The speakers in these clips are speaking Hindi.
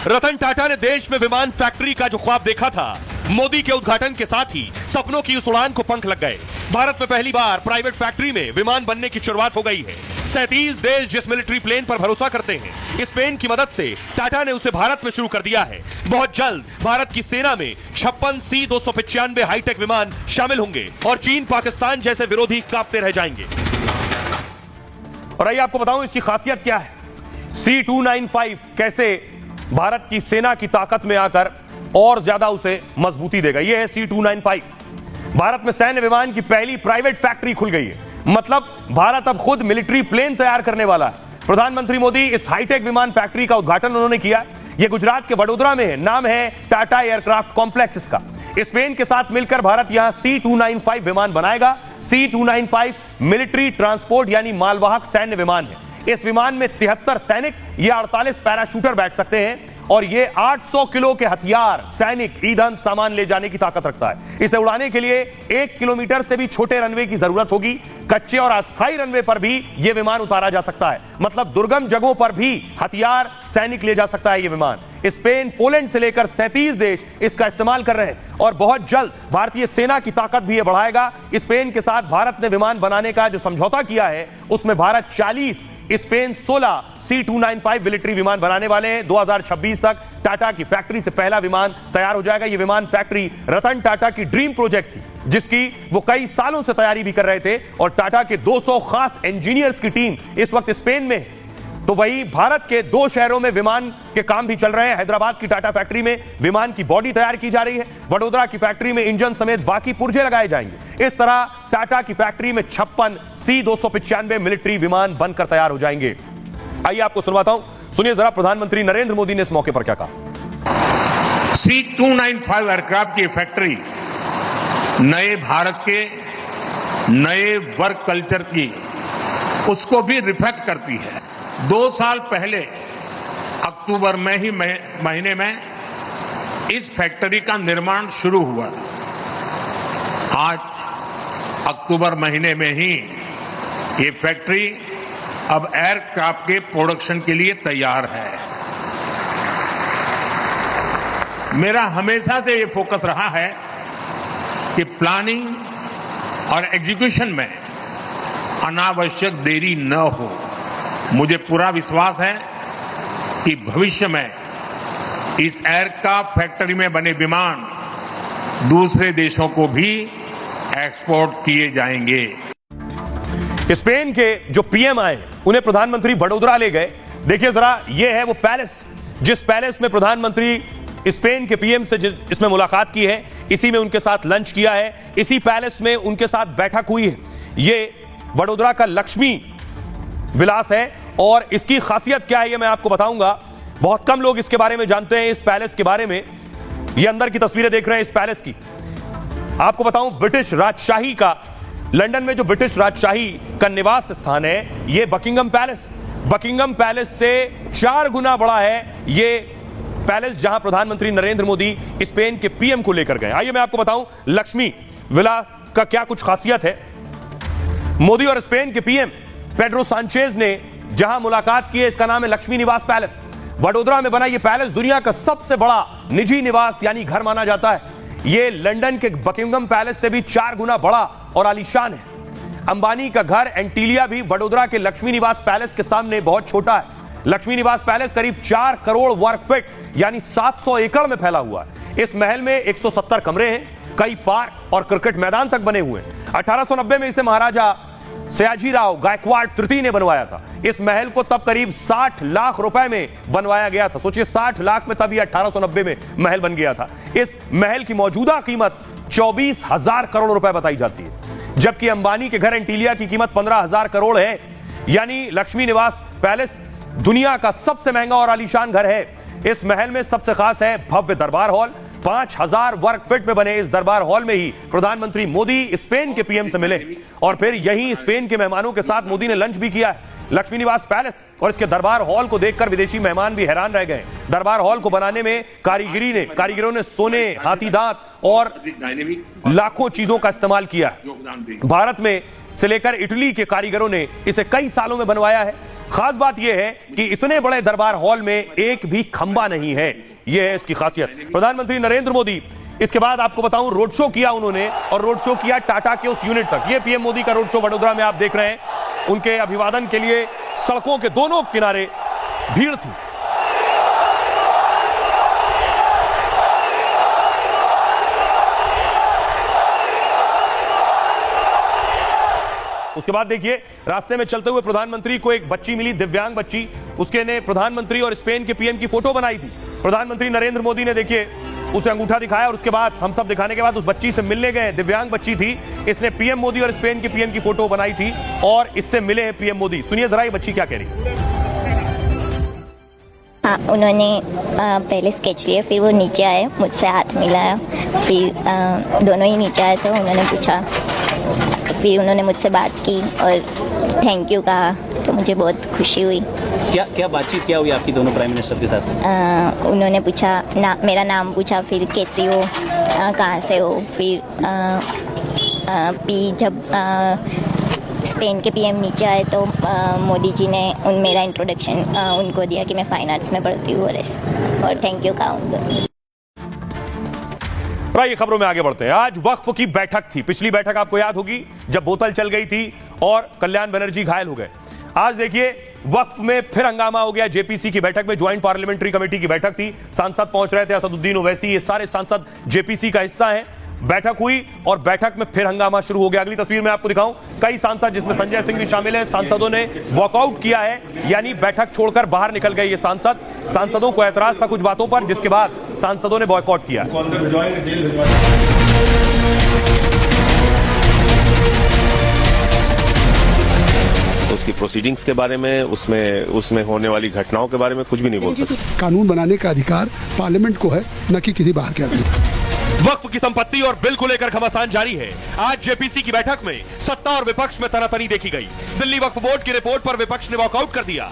रतन टाटा ने देश में विमान फैक्ट्री का जो ख्वाब देखा था, मोदी के उद्घाटन के साथ ही सपनों की उस उड़ान को पंख लग गए। भारत में पहली बार प्राइवेट फैक्ट्री में विमान बनने की शुरुआत हो गई है। 37 देश जिस मिलिट्री प्लेन पर भरोसा करते हैं, इस प्लेन की मदद से टाटा ने उसे भारत में शुरू कर दिया है। बहुत जल्द भारत की सेना में 56 C-295 हाईटेक विमान शामिल होंगे और चीन पाकिस्तान जैसे विरोधी कांपते रह जाएंगे। और आइए आपको बताऊं इसकी खासियत क्या है। C-295 कैसे भारत की सेना की ताकत में आकर और ज्यादा उसे मजबूती देगा। यह है C-295। भारत में सैन्य विमान की पहली प्राइवेट फैक्ट्री खुल गई है। मतलब भारत अब खुद मिलिट्री प्लेन तैयार करने वाला है। प्रधानमंत्री मोदी इस हाईटेक विमान फैक्ट्री का उद्घाटन उन्होंने किया। यह गुजरात के वडोदरा में है। नाम है टाटा एयरक्राफ्ट कॉम्प्लेक्स इसका। इस प्लेन के साथ मिलकर भारत यहां C-295 विमान बनाएगा। C-295 मिलिट्री ट्रांसपोर्ट यानी मालवाहक सैन्य विमान है। इस विमान में 73 सैनिक या 48 पैराशूटर बैठ सकते हैं और ये 800 किलो के हथियार, सैनिक, ईंधन, सामान ले जाने की ताकत रखता है। इसे उड़ाने के लिए 1 किलोमीटर से भी छोटे रनवे की जरूरत होगी। कच्चे और अस्थायी रनवे पर भी यह विमान उतारा जा सकता है। मतलब दुर्गम जगहों पर भी हथियार, सैनिक ले जा सकता है यह विमान। स्पेन, पोलैंड से लेकर 37 देश इसका इस्तेमाल कर रहे हैं और बहुत जल्द भारतीय सेना की ताकत भी यह बढ़ाएगा। स्पेन के साथ भारत ने विमान बनाने का जो समझौता किया है, उसमें भारत 40, स्पेन 16 C-295 मिलिट्री विमान बनाने वाले हैं। 2026 तक टाटा की फैक्ट्री से पहला विमान तैयार हो जाएगा। यह विमान फैक्ट्री रतन टाटा की ड्रीम प्रोजेक्ट थी, जिसकी वो कई सालों से तैयारी भी कर रहे थे और टाटा के 200 खास इंजीनियर्स की टीम इस वक्त स्पेन में है। तो वही भारत के 2 शहरों में विमान के काम भी चल रहे हैं। हैदराबाद की टाटा फैक्ट्री में विमान की बॉडी तैयार की जा रही है। वडोदरा की फैक्ट्री में इंजन समेत बाकी पुर्जे लगाए जाएंगे। इस तरह टाटा की फैक्ट्री में 56 C-295 मिलिट्री विमान बनकर तैयार हो जाएंगे। आइए आपको सुनवाता हूं, सुनिए जरा प्रधानमंत्री नरेंद्र मोदी ने इस मौके पर क्या कहा। C-295 एयरक्राफ्ट की फैक्ट्री नए भारत के नए वर्क कल्चर की उसको भी रिफ्लेक्ट करती है। 2 साल पहले अक्टूबर में ही महीने में इस फैक्ट्री का निर्माण शुरू हुआ। आज अक्टूबर महीने में ही ये फैक्ट्री अब एयरक्राफ्ट के प्रोडक्शन के लिए तैयार है। मेरा हमेशा से ये फोकस रहा है कि प्लानिंग और एग्जीक्यूशन में अनावश्यक देरी न हो। मुझे पूरा विश्वास है कि भविष्य में इस एयरक्राफ्ट फैक्ट्री में बने विमान दूसरे देशों को भी एक्सपोर्ट किए जाएंगे। स्पेन के जो पीएम आए, उन्हें प्रधानमंत्री वडोदरा ले गए। देखिए जरा, यह है वो पैलेस, जिस पैलेस में प्रधानमंत्री स्पेन के पीएम से इसमें मुलाकात की है, इसी में उनके साथ लंच किया है, इसी पैलेस में उनके साथ बैठक हुई है। यह वडोदरा का लक्ष्मी विलास है और इसकी खासियत क्या है, यह मैं आपको बताऊंगा। बहुत कम लोग इसके बारे में जानते हैं, इस पैलेस के बारे में। यह अंदर की तस्वीरें देख रहे हैं इस पैलेस की। आपको बताऊं, ब्रिटिश राजशाही का, लंदन में जो ब्रिटिश राजशाही का निवास स्थान है, यह बकिंगम पैलेस। बकिंगम पैलेस से 4 गुना बड़ा है यह पैलेस, जहां प्रधानमंत्री नरेंद्र मोदी स्पेन के पीएम को लेकर गए। आइए मैं आपको बताऊं लक्ष्मी विला का क्या कुछ खासियत है। मोदी और स्पेन के पीएम पेड्रो सांचेज ने जहां मुलाकात की है, इसका नाम है लक्ष्मी निवास पैलेस। वडोदरा में बना यह पैलेस दुनिया का सबसे बड़ा निजी निवास यानी घर माना जाता है। यह लंदन के बकिंगम पैलेस से भी 4 गुना बड़ा और आलीशान है। अंबानी का घर एंटीलिया भी वडोदरा के लक्ष्मी निवास पैलेस के सामने बहुत छोटा है। लक्ष्मी निवास पैलेस करीब 4 करोड़ वर्ग फीट यानी 700 एकड़ में फैला हुआ है। इस महल में 170 कमरे हैं, कई पार्क और क्रिकेट मैदान तक बने हुए हैं। 1890 में इसे महाराजा सयाजीराव गायकवाड़ तृतीय ने बनवाया था। इस महल को तब करीब 60 लाख रुपए में बनवाया गया था। सोचिए 60 लाख में तब ये 1890 में महल बन गया था। इस महल की मौजूदा कीमत 24,000 करोड़ रुपए बताई जाती है, जबकि अंबानी के घर एंटीलिया की कीमत 15,000 करोड़ है। यानी लक्ष्मी निवास पैलेस दुनिया का सबसे महंगा और आलीशान घर है। इस महल में सबसे खास है भव्य दरबार हॉल। 5000 वर्ग फीट में बने इस दरबार हॉल में ही प्रधानमंत्री मोदी स्पेन के पीएम से मिले और फिर यहीं स्पेन के मेहमानों के साथ मोदी ने लंच भी किया है। लक्ष्मी निवास पैलेस और इसके दरबार हॉल को देखकर विदेशी मेहमान भी हैरान रह गए। दरबार हॉल को बनाने में कारीगरों ने सोने, हाथी दांत और लाखों चीजों का इस्तेमाल किया। भारत में से लेकर इटली के कारीगरों ने इसे कई सालों में बनवाया है। खास बात यह है कि इतने बड़े दरबार हॉल में एक भी खंबा नहीं है, यह है इसकी खासियत। प्रधानमंत्री नरेंद्र मोदी इसके बाद आपको बताऊं रोड शो किया उन्होंने, और रोड शो किया टाटा के उस यूनिट तक। यह पीएम मोदी का रोड शो वडोदरा में आप देख रहे हैं। उनके अभिवादन के लिए सड़कों के दोनों किनारे भीड़ थी। उसके बाद देखिए रास्ते में चलते हुए प्रधानमंत्री को एक बच्ची मिली, दिव्यांग बच्ची। उसके ने प्रधानमंत्री और स्पेन के पीएम की फोटो बनाई थी। प्रधानमंत्री नरेंद्र मोदी ने देखिए उसे अंगूठा दिखाया और उसके बाद हम सब दिखाने के बाद उस बच्ची से मिलने गए। दिव्यांग बच्ची थी, इसने पीएम मोदी और स्पेन के पीएम की फोटो बनाई थी और इससे मिले हैं पीएम मोदी। सुनिए जरा ये बच्ची क्या कह रही है। हाँ, उन्होंने पहले स्केच लिए, फिर वो नीचे आए, मुझसे हाथ मिलाया, फिर दोनों ही नीचे आए तो उन्होंने पूछा, फिर उन्होंने मुझसे बात की और थैंक यू कहा, तो मुझे बहुत खुशी हुई। क्या बातचीत क्या हुई आपकी दोनों प्राइम मिनिस्टर के साथ? उन्होंने पूछा मेरा नाम पूछा, फिर कैसी हो, कहाँ से हो, फिर जब स्पेन के पीएम नीचे आए तो मोदी जी ने मेरा इंट्रोडक्शन उनको दिया कि मैं फाइन आर्ट्स में पढ़ती हूँ और थैंक यू कहा उनको। ये खबरों में आगे बढ़ते हैं। आज वक्फ की बैठक थी। पिछली बैठक आपको याद होगी जब बोतल चल गई थी और कल्याण बनर्जी घायल हो गए। आज देखिए वक्फ में फिर हंगामा हो गया। जेपीसी की बैठक में, ज्वाइंट पार्लियामेंट्री कमेटी की बैठक थी, सांसद पहुंच रहे थे, असदुद्दीन ओवैसी, ये सारे सांसद जेपीसी का हिस्सा हैं। बैठक हुई और बैठक में फिर हंगामा शुरू हो गया। अगली तस्वीर में आपको दिखाऊं, कई सांसद जिसमें संजय सिंह भी शामिल है, सांसदों ने वॉकआउट किया है, यानी बैठक छोड़कर बाहर निकल गए ये सांसद। सांसदों को ऐतराज था कुछ बातों पर, जिसके बाद सांसदों ने बॉयकॉट किया। उसकी प्रोसीडिंग्स के बारे में, उसमें होने वाली घटनाओं के बारे में कुछ भी नहीं बोल सकते। कानून बनाने का अधिकार पार्लियामेंट को है, न कि किसी बाहर के आदमी। वक्फ की संपत्ति और बिल को लेकर घमासान जारी है। आज जेपीसी की बैठक में सत्ता और विपक्ष में तनातनी देखी गई। दिल्ली वक्फ बोर्ड की रिपोर्ट पर विपक्ष ने वॉकआउट कर दिया।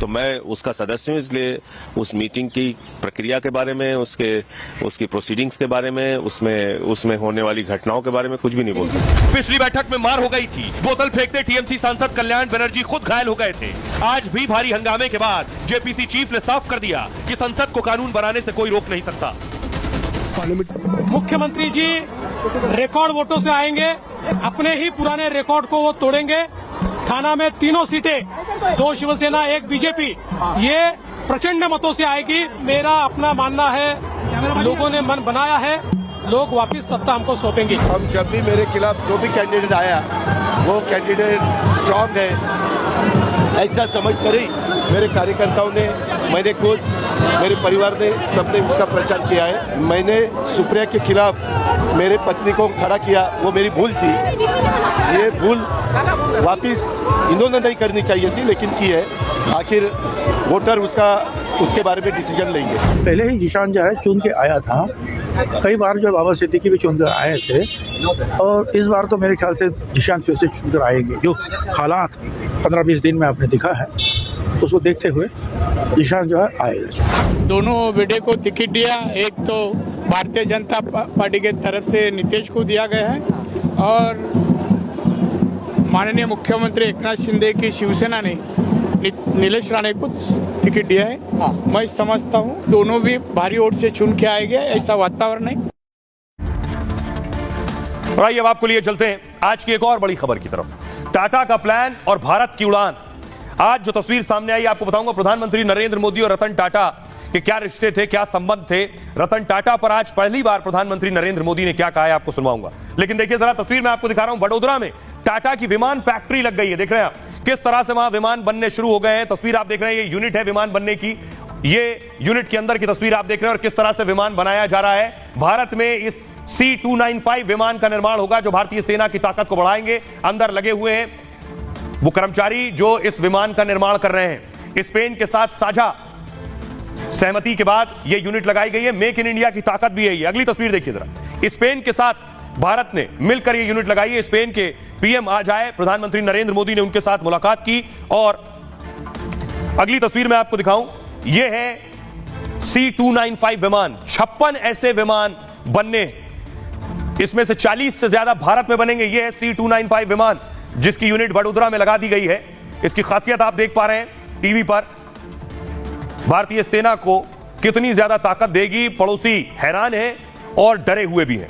तो मैं उसका सदस्य हूं, इसलिए उस मीटिंग की प्रक्रिया के बारे में, उसकी प्रोसीडिंग्स के बारे में, उसमें होने वाली घटनाओं के बारे में कुछ भी नहीं बोल सकते। पिछली बैठक में मार हो गई थी, बोतल फेंकते टीएमसी सांसद कल्याण बनर्जी खुद घायल हो गए थे। आज भी भारी हंगामे के बाद जेपीसी चीफ ने साफ कर दिया कि संसद को कानून बनाने से कोई रोक नहीं सकता। मुख्यमंत्री जी रिकॉर्ड वोटों से आएंगे, अपने ही पुराने रिकॉर्ड को वो तोड़ेंगे। थाना में 3 सीटें, 2 शिवसेना 1 बीजेपी, ये प्रचंड मतों से आएगी। मेरा अपना मानना है, लोगों ने मन बनाया है, लोग वापस सत्ता हमको सौंपेंगे। हम जब भी मेरे खिलाफ जो भी कैंडिडेट आया वो कैंडिडेट स्ट्रांग है ऐसा समझ कर ही मेरे कार्यकर्ताओं ने, मैंने खुद, मेरे परिवार ने, सबने उसका प्रचार किया है। मैंने सुप्रिया के खिलाफ मेरे पत्नी को खड़ा किया, वो मेरी भूल थी। ये भूल वापिस इन्होंने नहीं करनी चाहिए थी, लेकिन की है। आखिर वोटर उसके बारे में डिसीजन लेंगे। पहले ही जिशान जो है चुन के आया था, कई बार जो बाबा सिद्दीकी भी चुनकर आए थे, और इस बार तो मेरे ख्याल से जिशान फिर से चुनकर आएंगे। जो हालात 15-20 दिन में आपने दिखा है, उसको देखते हुए जिशान जो है आएगा। दोनों बेटे को टिकट दिया, एक तो भारतीय जनता पार्टी के तरफ से नीतीश को दिया गया है और माननीय मुख्यमंत्री एकनाथ शिंदे की शिवसेना ने नीलेश राणे को टिकट दिया है। मैं समझता हूँ दोनों भी भारी वोट से चुन के आएंगे, ऐसा वातावरण है। और आइए अब आपको लिए चलते हैं आज की एक और बड़ी खबर की तरफ। टाटा का प्लान और भारत की उड़ान। आज जो तस्वीर सामने आई आपको बताऊंगा। प्रधानमंत्री नरेंद्र मोदी और रतन टाटा के क्या रिश्ते थे, क्या संबंध थे। रतन टाटा पर आज पहली बार प्रधानमंत्री नरेंद्र मोदी ने क्या कहा है आपको सुनवाऊंगा। लेकिन देखिए जरा तस्वीर में आपको दिखा रहा हूं, वडोदरा में टाटा की विमान फैक्ट्री लग गई है। देख रहे हैं आप किस तरह से वहां विमान बनने शुरू हो गए हैं। तस्वीर आप देख रहे हैं, ये यूनिट है विमान बनने की। ये यूनिट के अंदर की तस्वीर आप देख रहे हैं और किस तरह से विमान बनाया जा रहा है। भारत में इस C295 विमान का निर्माण होगा जो भारतीय सेना की ताकत को बढ़ाएंगे। अंदर लगे हुए हैं वो कर्मचारी जो इस विमान का निर्माण कर रहे हैं। स्पेन के साथ साझा सहमति के बाद यह यूनिट लगाई गई है। मेक इन इंडिया की ताकत भी है ये। अगली तस्वीर देखिए जरा। स्पेन के साथ भारत ने मिलकर यह यूनिट लगाई है। स्पेन के पीएम आज आए, प्रधानमंत्री नरेंद्र मोदी ने उनके साथ मुलाकात की। और अगली तस्वीर में आपको दिखाऊं, यह है C295 विमान। 56 ऐसे विमान बनने, इसमें से 40 से ज्यादा भारत में बनेंगे। यह है C295 विमान जिसकी यूनिट वडोदरा में लगा दी गई है। इसकी खासियत आप देख पा रहे हैं टीवी पर। भारतीय सेना को कितनी ज्यादा ताकत देगी, पड़ोसी हैरान हैं और डरे हुए भी हैं।